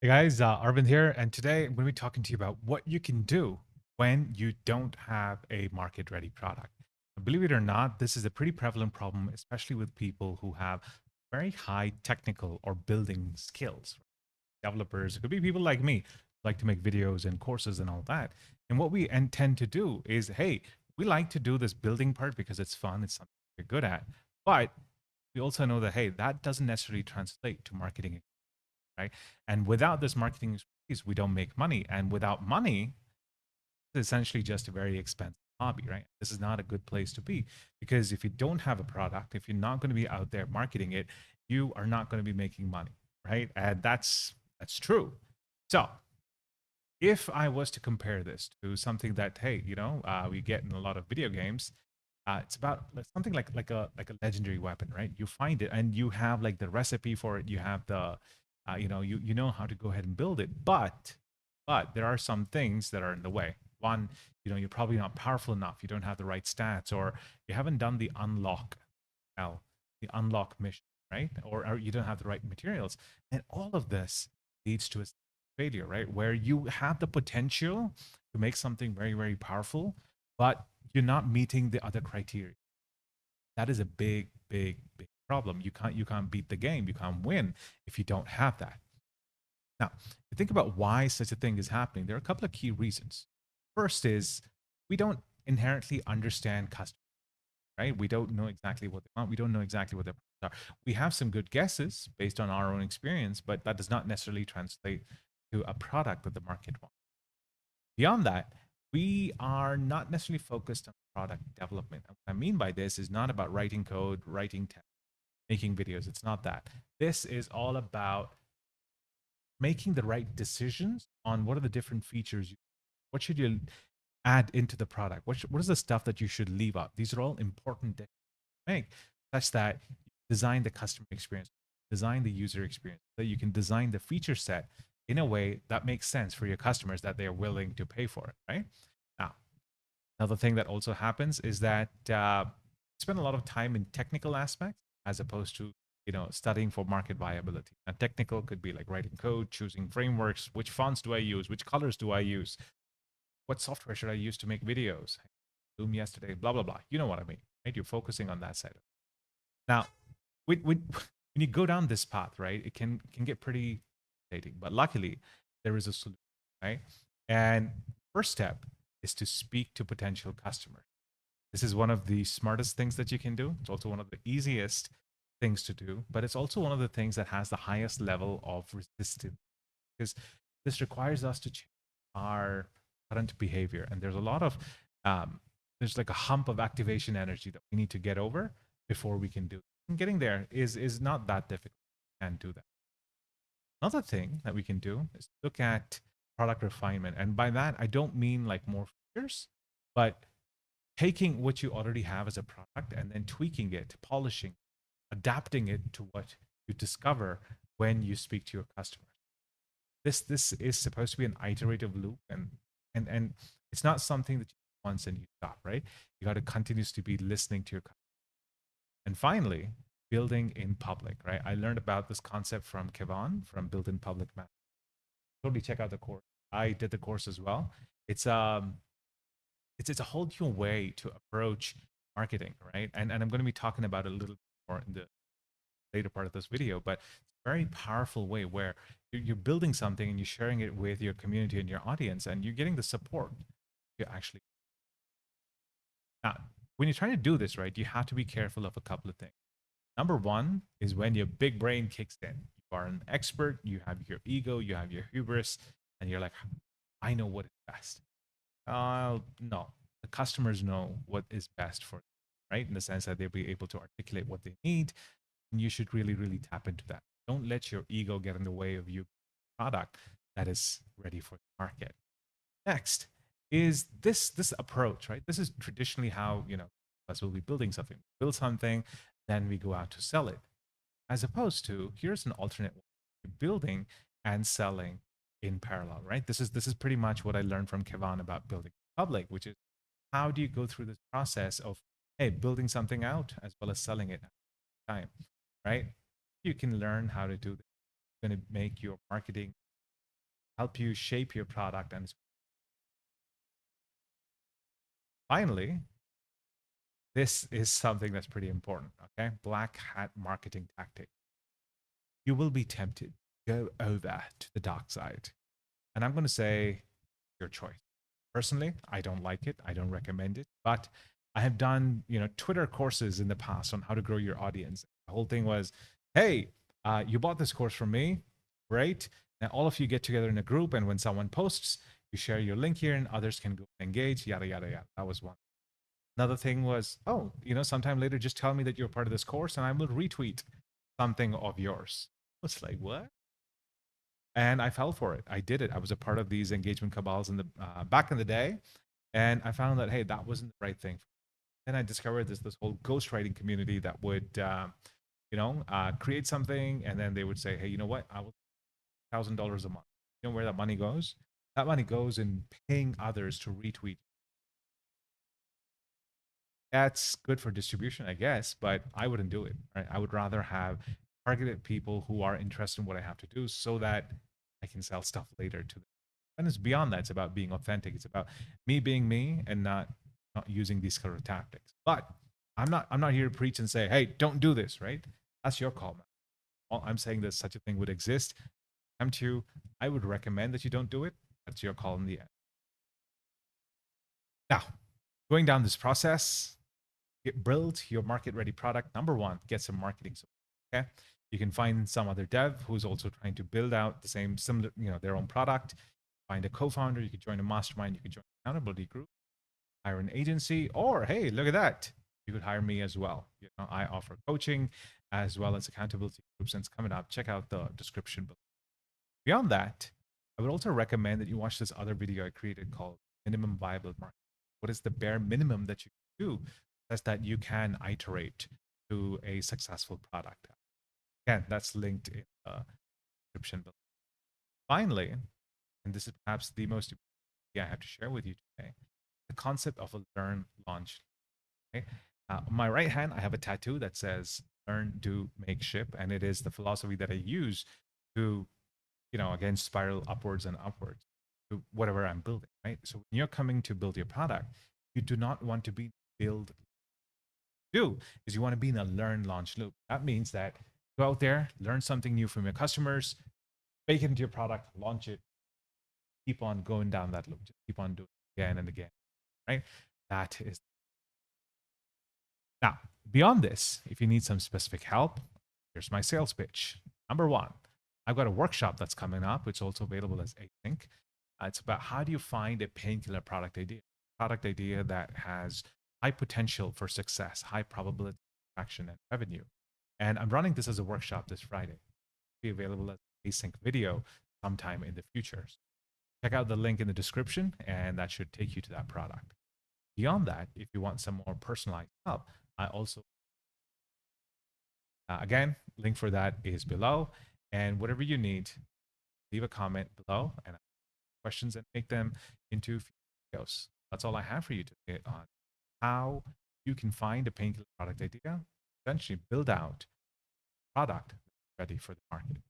Hey guys, Arvindh here, and today I'm going to be talking to you about what you can do when you don't have a market ready product. Believe it or not, this is a pretty prevalent problem, especially with people who have very high technical or building skills. Developers, it could be people like me, like to make videos and courses and all that. And what we intend to do is, hey, we like to do this building part because it's fun, it's something we're good at. But we also know that, hey, that doesn't necessarily translate to marketing, right? And without this marketing expertise, we don't make money. And without money, it's essentially just a very expensive hobby, right? This is not a good place to be because if you don't have a product, if you're not going to be out there marketing it, you are not going to be making money, right? And that's true. So if I was to compare this to something that, hey, we get in a lot of video games, it's about something like a legendary weapon, right? You find it and you have like the recipe for it. You have the, you know how to go ahead and build it, but there are some things that are in the way. One, you're probably not powerful enough. You don't have the right stats, or you haven't done the unlock, L, the unlock mission, right? Or you don't have the right materials, and all of this leads to a failure, right? Where you have the potential to make something very, very powerful, but you're not meeting the other criteria. That is a big, big, big problem. You can't beat the game. You can't win if you don't have that. Now, to think about why such a thing is happening, there are a couple of key reasons. First is we don't inherently understand customers, right? We don't know exactly what they want. We don't know exactly what their products are. We have some good guesses based on our own experience, but that does not necessarily translate to a product that the market wants. Beyond that, we are not necessarily focused on product development. And what I mean by this is not about writing code, writing text, making videos. It's not that. This is all about making the right decisions on what are the different features what should you add into the product, what is the stuff that you should leave out. These are all important decisions to make, such that you design the customer experience, design the user experience, so you can design the feature set in a way that makes sense for your customers, that they're willing to pay for it, right? Now, another thing that also happens is that spend a lot of time in technical aspects as opposed to studying for market viability. And technical could be like writing code, choosing frameworks, which fonts do I use, which colors do I use, what software should I use to make videos, Zoom yesterday, blah blah blah. You know what I mean, right? You're focusing on that side of it. Now, when you go down this path, right, it can get pretty irritating. But luckily, there is a solution, right? And first step is to speak to potential customers. This is one of the smartest things that you can do. It's also one of the easiest things to do, but it's also one of the things that has the highest level of resistance because this requires us to change our current behavior. And there's a lot of, there's like a hump of activation energy that we need to get over before we can do it. And getting there is not that difficult. We can do that. Another thing that we can do is look at product refinement. And by that, I don't mean like more features, but taking what you already have as a product and then tweaking it, polishing, adapting it to what you discover when you speak to your customers. This is supposed to be an iterative loop, and it's not something that you do once and you stop, right? You got to continuously be listening to your customers. And finally, building in public, right? I learned about this concept from Kevan from Build in Public. Totally check out the course. I did the course as well. It's it's a whole new way to approach marketing, right? And I'm going to be talking about it a little more in the later part of this video, but it's a very powerful way where you're building something and you're sharing it with your community and your audience, and you're getting the support you actually. Now, when you're trying to do this, right, you have to be careful of a couple of things. Number one is when your big brain kicks in. You are an expert, you have your ego, you have your hubris, and you're like, I know what is best. No, the customers know what is best for them, right? In the sense that they'll be able to articulate what they need, and you should really, really tap into that. Don't let your ego get in the way of your product that is ready for the market. Next is this approach, right? This is traditionally how us will be building something. Build something, then we go out to sell it. As opposed to here's an alternate way: building and selling in parallel, right? This is pretty much what I learned from Kevan about building public, which is how do you go through this process of hey building something out as well as selling it at the time, right? You can learn how to do this. It's going to make your marketing help you shape your product. And finally, this is something that's pretty important. Okay. Black hat marketing tactic. You will be tempted to go over to the dark side. And I'm going to say your choice. Personally, I don't like it. I don't recommend it. But I have done, Twitter courses in the past on how to grow your audience. The whole thing was, hey, you bought this course from me, great. Now all of you get together in a group, and when someone posts, you share your link here, and others can go engage. Yada yada yada. That was one. Another thing was, oh, sometime later, just tell me that you're part of this course, and I will retweet something of yours. I was like, what? And I fell for it. I did it. I was a part of these engagement cabals in the back in the day, and I found that hey, that wasn't the right thing. Then I discovered this whole ghostwriting community that would create something, and then they would say, hey, you know what? I will $1,000 a month. You know where that money goes? That money goes in paying others to retweet. That's good for distribution, I guess, but I wouldn't do it. Right? I would rather have targeted people who are interested in what I have to do so that I can sell stuff later to them. And it's beyond that. It's about being authentic. It's about me being me and not using these sort of tactics. But I'm not here to preach and say, hey, don't do this, right? That's your call, man. All I'm saying that such a thing would exist. I would recommend that you don't do it. That's your call in the end. Now, going down this process, build your market ready product. Number one, get some marketing support. Okay. You can find some other dev who's also trying to build out the same similar, their own product. Find a co-founder. You could join a mastermind. You could join an accountability group, hire an agency, or hey, look at that. You could hire me as well. I offer coaching as well as accountability groups, and it's coming up. Check out the description below. Beyond that, I would also recommend that you watch this other video I created called Minimum Viable Market. What is the bare minimum that you can do such that you can iterate to a successful product? Again, that's linked in the description below. Finally, and this is perhaps the most important thing I have to share with you today, the concept of a learn, launch. Okay? On my right hand, I have a tattoo that says learn, do, make, ship. And it is the philosophy that I use to again, spiral upwards and upwards to whatever I'm building, right? So when you're coming to build your product, you do not want to be build. Do is you want to be in a learn launch loop. That means that go out there, learn something new from your customers, bake it into your product, launch it, keep on going down that loop, just keep on doing it again and again, right? That is now beyond this. If you need some specific help, here's my sales pitch. Number one, I've got a workshop that's coming up. It's also available as async. It's about how do you find a painkiller product idea that has high potential for success, high probability of action and revenue. And I'm running this as a workshop this Friday. It'll be available as async video sometime in the future. So check out the link in the description, and that should take you to that product. Beyond that, if you want some more personalized help, I also again, link for that is below. And whatever you need, leave a comment below and questions and make them into videos. That's all I have for you today on how you can find a painkiller product idea, essentially build out a product ready for the market.